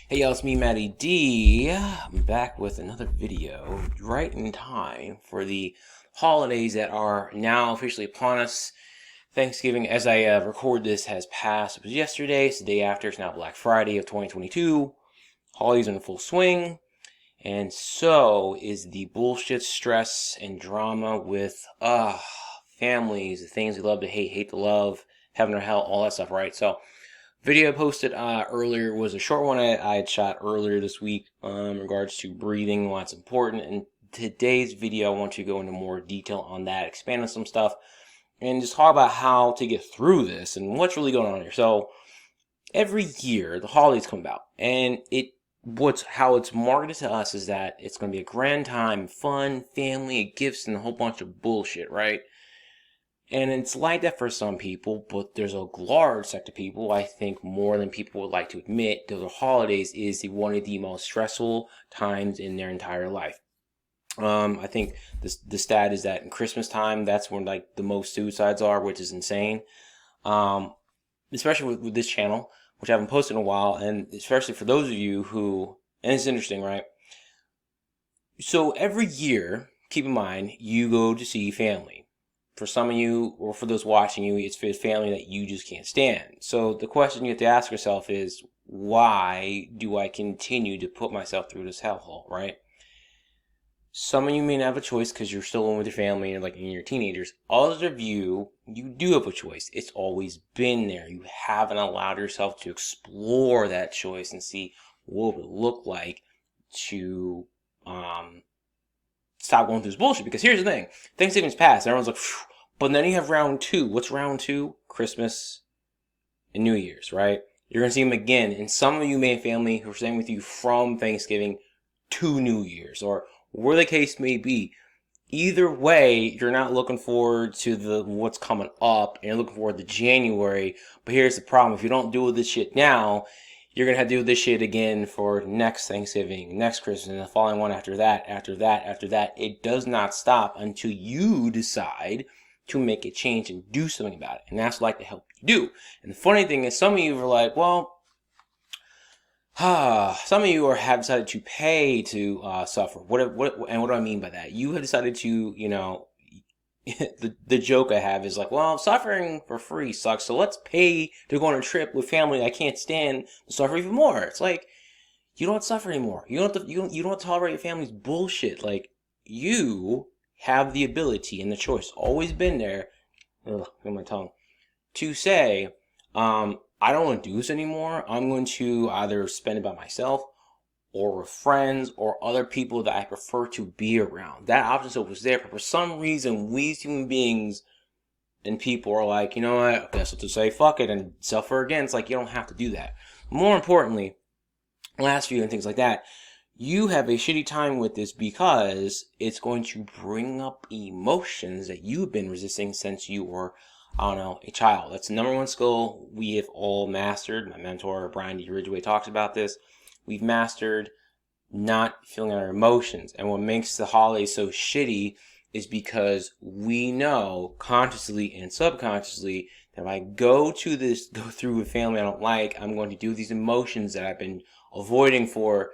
Hey y'all, it's me, Matty D. I'm back with another video right in time for the holidays that are now officially upon us. Thanksgiving, as I record this, has passed. It was yesterday, it's the day after. It's now Black Friday of 2022. Holidays in full swing. And so is the bullshit, stress, and drama with families, the things we love to hate, hate to love, heaven or hell, all that stuff, right? So video I posted earlier was a short one I had shot earlier this week in regards to breathing, why it's important. And today's video, I want to go into more detail on that, expand on some stuff, and just talk about how to get through this and what's really going on here. So every year, the holidays come about, and how it's marketed to us is that it's going to be a grand time, fun, family, gifts, and a whole bunch of bullshit, right? And it's like that for some people, but there's a large sector of people, I think more than people would like to admit, that the holidays is one of the most stressful times in their entire life. I think the stat is that in Christmas time, that's when like the most suicides are, which is insane. Especially with this channel, which I haven't posted in a while, and especially for those of you who, and it's interesting, right? So every year, keep in mind, you go to see family. For some of you, or for those watching you, it's for family that you just can't stand. So the question you have to ask yourself is, why do I continue to put myself through this hellhole, right? Some of you may not have a choice because you're still in with your family and you're teenagers. Others of you, you do have a choice. It's always been there. You haven't allowed yourself to explore that choice and see what it would look like to stop going through this bullshit. Because here's the thing. Thanksgiving's passed. Everyone's like, phew. But then you have round two. What's round two? Christmas and New Year's, right? You're going to see them again. And some of you may have family who are staying with you from Thanksgiving to New Year's, or where the case may be. Either way, you're not looking forward to what's coming up, and you're looking forward to January. But here's the problem. If you don't do this shit now, you're going to have to do this shit again for next Thanksgiving, next Christmas, and the following one after that, after that, after that. It does not stop until you decide to make a change and do something about it. And that's what I'd like to help you do. And the funny thing is, some of you are like, well, some of you have decided to pay to suffer. And what do I mean by that? You have decided to, the joke I have is like, well, suffering for free sucks, so let's pay to go on a trip with family I can't stand to suffer even more. It's like, you don't suffer anymore. You don't have to tolerate your family's bullshit. Like, you have the ability and the choice, always been there, in my tongue, to say, I don't want to do this anymore. I'm going to either spend it by myself or with friends or other people that I prefer to be around. That option still was there, but for some reason, we as human beings and people are like, you know what, I guess I'll just say fuck it and suffer again. It's like, you don't have to do that. More importantly, last few and things like that, you have a shitty time with this because it's going to bring up emotions that you've been resisting since you were, a child. That's the number one skill we have all mastered. My mentor, Brian D. Ridgway, talks about this. We've mastered not feeling our emotions. And what makes the holidays so shitty is because we know consciously and subconsciously that if I go through a family I don't like, I'm going to do these emotions that I've been avoiding for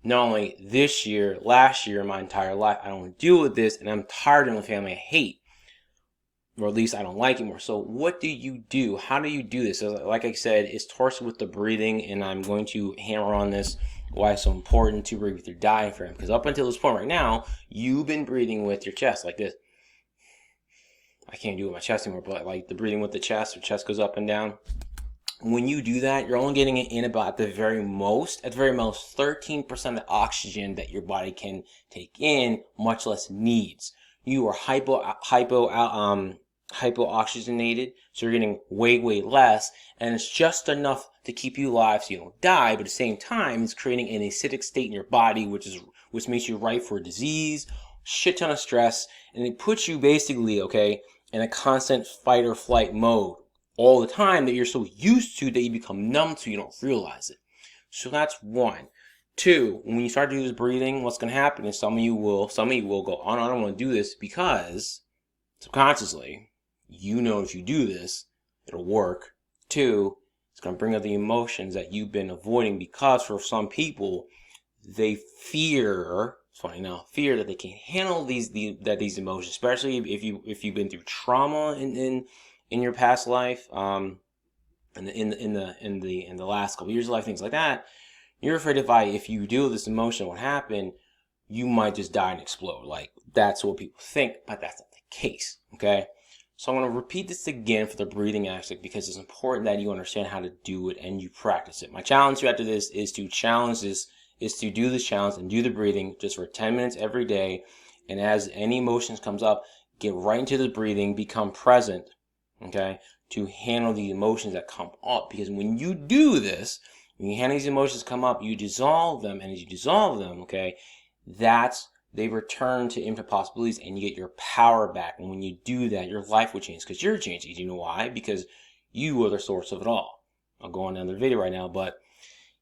not only this year, last year, my entire life. I don't want to deal with this, and I'm tired of the family I hate. Or at least I don't like anymore. So what do you do? How do you do this? So like I said, it starts with the breathing, and I'm going to hammer on this, why it's so important to breathe with your diaphragm. Because up until this point right now, you've been breathing with your chest like this. I can't do it with my chest anymore, but like the breathing with the chest, your chest goes up and down. When you do that, you're only getting it in about at the very most 13% of the oxygen that your body can take in, much less needs. You are hypooxygenated, so you're getting way, way less, and it's just enough to keep you alive so you don't die, but at the same time, it's creating an acidic state in your body, which makes you ripe for disease, shit ton of stress, and it puts you basically, in a constant fight or flight mode all the time that you're so used to that you become numb to, you don't realize it. So that's one. Two, when you start to do this breathing, what's going to happen is some of you will go, oh no, I don't want to do this, because subconsciously, you know if you do this, it'll work. Two, It's going to bring up the emotions that you've been avoiding, because for some people, they fear, it's funny now, fear that they can't handle these emotions, especially if you've been through trauma in your past life, in the last couple years of life, things like that. You're afraid if you deal with this emotion, what happened, you might just die and explode. Like, that's what people think, but that's not the case, okay? So I'm going to repeat this again for the breathing aspect, because it's important that you understand how to do it and you practice it. My challenge to you after this is to do this challenge and do the breathing just for 10 minutes every day. And as any emotions comes up, get right into the breathing, become present, okay, to handle the emotions that come up. Because when you do this, when you handle these emotions come up, you dissolve them, and as you dissolve them, okay, they return to infinite possibilities, and you get your power back. And when you do that, your life will change, because you're changing. Do you know why? Because you are the source of it all. I'll go on another video right now, but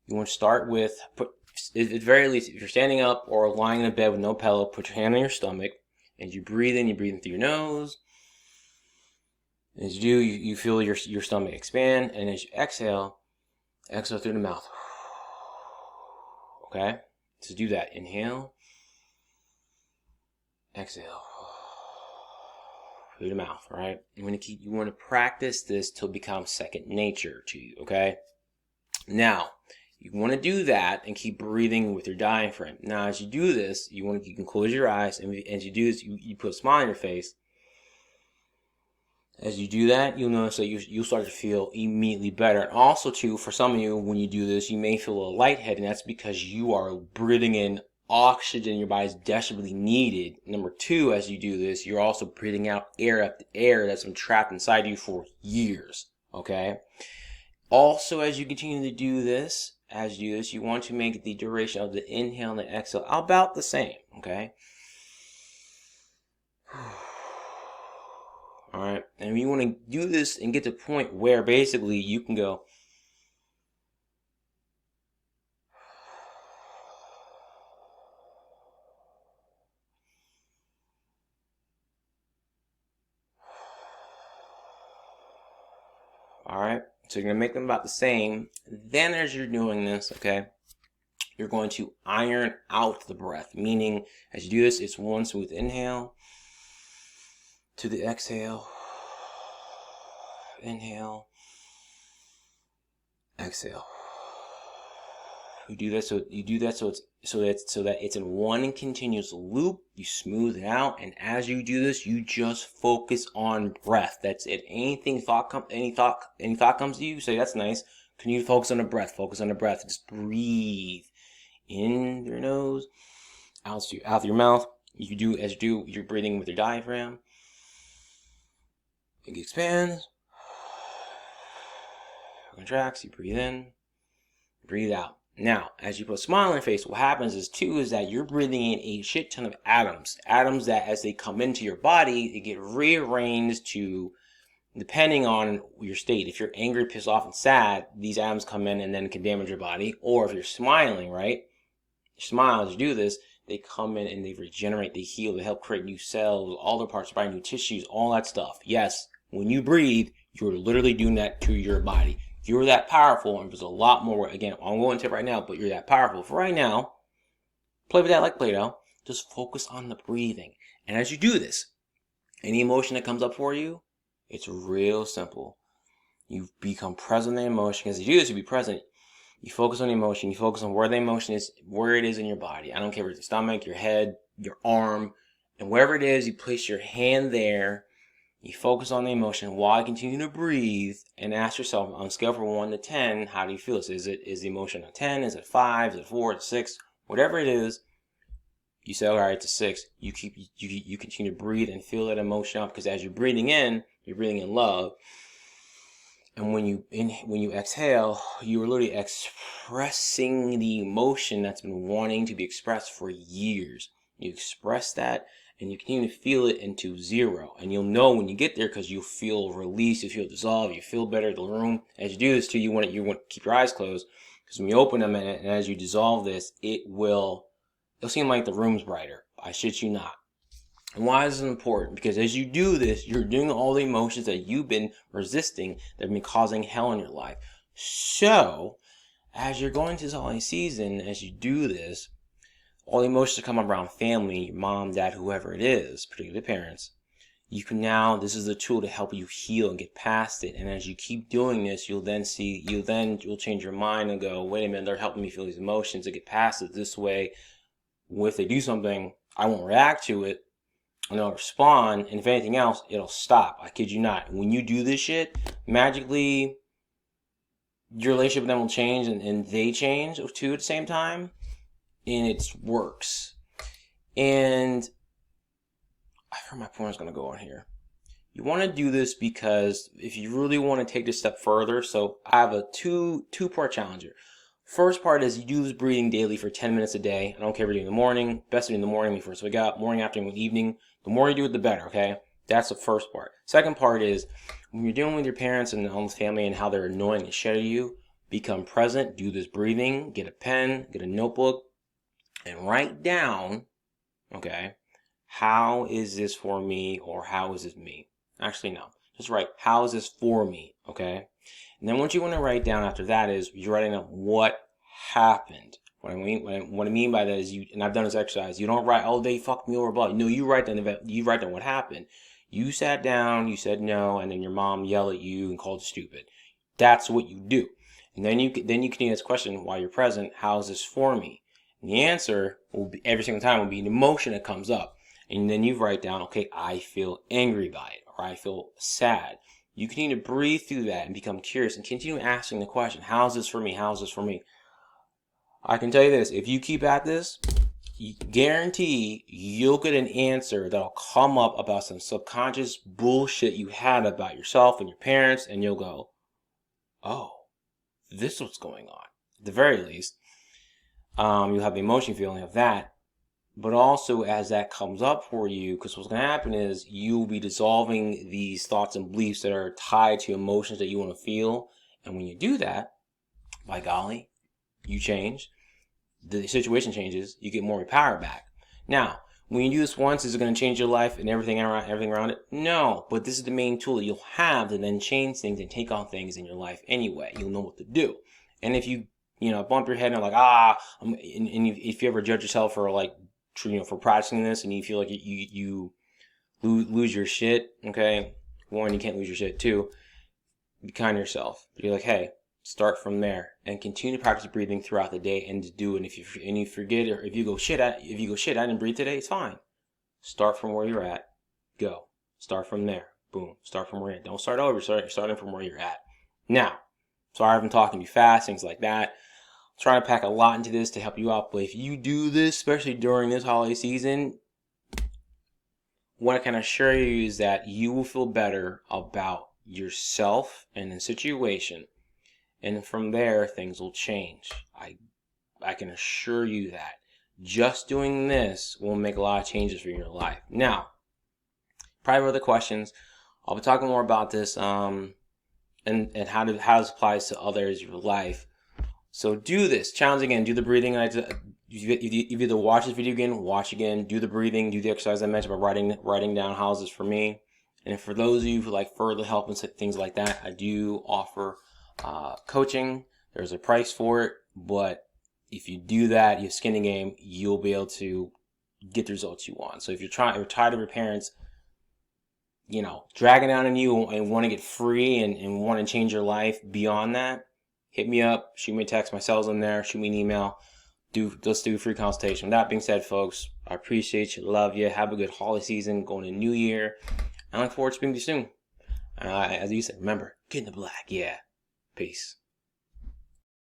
you want to start with, at the very least, if you're standing up or lying in a bed with no pillow, put your hand on your stomach, and you breathe in through your nose. As you do, you feel your stomach expand, and as you exhale through the mouth. Okay? So do that. Inhale. Exhale through the mouth, right? You want to practice this till it becomes second nature to you, okay? Now, you want to do that and keep breathing with your diaphragm. Now, as you do this, you can close your eyes, and as you do this, you put a smile on your face. As you do that, you'll notice that you'll start to feel immediately better. And also, too, for some of you, when you do this, you may feel a little lightheaded, and that's because you are breathing in oxygen your body's desperately needed. Number two, as you do this, you're also breathing out air that's been trapped inside you for years, okay? Also, as you continue to do this, you want to make the duration of the inhale and the exhale about the same, okay? All right, and you want to do this and get to the point where basically you can go, all right? So you're going to make them about the same. Then as you're doing this, okay, you're going to iron out the breath, meaning as you do this, it's one smooth inhale to the exhale. Inhale. Exhale. You do that so that it's in one continuous loop. You smooth it out, and as you do this, you just focus on breath. That's it. Any thought comes to you, say that's nice. Continue to focus on the breath. Focus on the breath. Just breathe in your nose, out through your mouth. You're breathing with your diaphragm. It expands, contracts. You breathe in, breathe out. Now, as you put a smile on your face, what happens is that you're breathing in a shit ton of atoms that as they come into your body, they get rearranged to, depending on your state. If you're angry, pissed off, and sad, these atoms come in and then can damage your body. Or if you're smiling, right? You smile as you do this, they come in and they regenerate, they heal, they help create new cells, all the parts of your body, new tissues, all that stuff. Yes, when you breathe, you're literally doing that to your body. You're that powerful, and there's a lot more. Again, I'm going to it right now, but you're that powerful. For right now, play with that like Play-Doh. Just focus on the breathing. And as you do this, any emotion that comes up for you, it's real simple. You become present in the emotion. As you do this, you be present. You focus on the emotion. You focus on where the emotion is, where it is in your body. I don't care if it's your stomach, your head, your arm, and wherever it is, you place your hand there. You focus on the emotion while you continue to breathe, and ask yourself, on a scale from 1 to 10, how do you feel? So is the emotion a 10? Is it 5? Is it 4? Is it 6? Whatever it is, you say, all right, it's a 6. You continue to breathe and feel that emotion up, because as you're breathing in love. And when you exhale, you are literally expressing the emotion that's been wanting to be expressed for years. You express that, and you continue to feel it into 0. And you'll know when you get there, because you'll feel release, you feel dissolved, you feel better in the room. As you do this too, you want to keep your eyes closed, because when you open them and as you dissolve this, it'll seem like the room's brighter. I shit you not. And why is it important? Because as you do this, you're doing all the emotions that you've been resisting that have been causing hell in your life. So, as you're going through this holiday season, as you do this, all the emotions that come around family, your mom, dad, whoever it is, particularly the parents, you can now, this is a tool to help you heal and get past it. And as you keep doing this, you'll change your mind and go, wait a minute, they're helping me feel these emotions to get past it this way. If they do something, I won't react to it, and I'll respond. And if anything else, it'll stop. I kid you not. When you do this shit, magically, your relationship with them will change and they change too at the same time. And it works. And I heard my point was going to go on here. You want to do this because if you really want to take this step further, so I have a two-part challenge here. First part is you do this breathing daily for 10 minutes a day. I don't care if you're doing it in the morning, best to do in the morning when you first wake up, morning, afternoon, evening. The more you do it, the better, okay? That's the first part. Second part is when you're dealing with your parents and all the family and how they're annoying the shit out of you, become present, do this breathing, get a pen, get a notebook, and write down, okay, how is this for me or how is this me? Actually, no. Just write, how is this for me, okay? And then what you want to write down after that is you're writing down what happened. What I mean by that is and I've done this exercise, you don't write, oh, they fucked me over, blah. No, you write down what happened. You sat down, you said no, and then your mom yelled at you and called you stupid. That's what you do. And then you can ask this question while you're present, how is this for me? And the answer will be every single time will be an emotion that comes up. And then you write down, okay, I feel angry by it, or I feel sad. You continue to breathe through that and become curious and continue asking the question, how is this for me? How is this for me? I can tell you this, if you keep at this, guarantee you'll get an answer that'll come up about some subconscious bullshit you had about yourself and your parents, and you'll go, oh, this is what's going on. At the very least, you'll have the emotion feeling of that. But also, as that comes up for you, because what's going to happen is you'll be dissolving these thoughts and beliefs that are tied to emotions that you want to feel. And when you do that, by golly, you change. The situation changes. You get more of your power back. Now, when you do this once, is it going to change your life and everything around it? No, but this is the main tool that you'll have to then change things and take on things in your life anyway. You'll know what to do. And if you bump your head and are like, if you ever judge yourself for for practicing this and you feel like you lose your shit, okay? One, you can't lose your shit. Two, be kind to yourself. But you're like, hey, start from there and continue to practice breathing throughout the day and to do it. And if you forget, or if you go shit, I didn't breathe today, it's fine. Start from where you're at. Go. Start from there. Boom. Start from where you're at. Don't start over. Starting from where you're at. Now, sorry I've been talking too fast, things like that. I'm trying to pack a lot into this to help you out. But if you do this, especially during this holiday season, what I can assure you is that you will feel better about yourself and the situation. And from there, things will change. I can assure you that. Just doing this will make a lot of changes for your life. Now, probably other questions. I'll be talking more about this and how this applies to other areas of your life. So do this. Challenge again. Do the breathing. You either watch this video again, watch again, do the breathing, do the exercise I mentioned about writing down how's this for me. And for those of you who like further help and things like that, I do offer coaching. There's a price for it, but if you do that, you have skin in the game, you'll be able to get the results you want. So if you're tired of your parents, dragging down on you and want to get free and want to change your life beyond that, hit me up, shoot me a text, my cell's in there, shoot me an email. Let's do a free consultation. With that being said, folks, I appreciate you, love you, have a good holiday season, going to New Year. I look forward to speaking to you soon. As you said, remember, get in the black, yeah. Peace.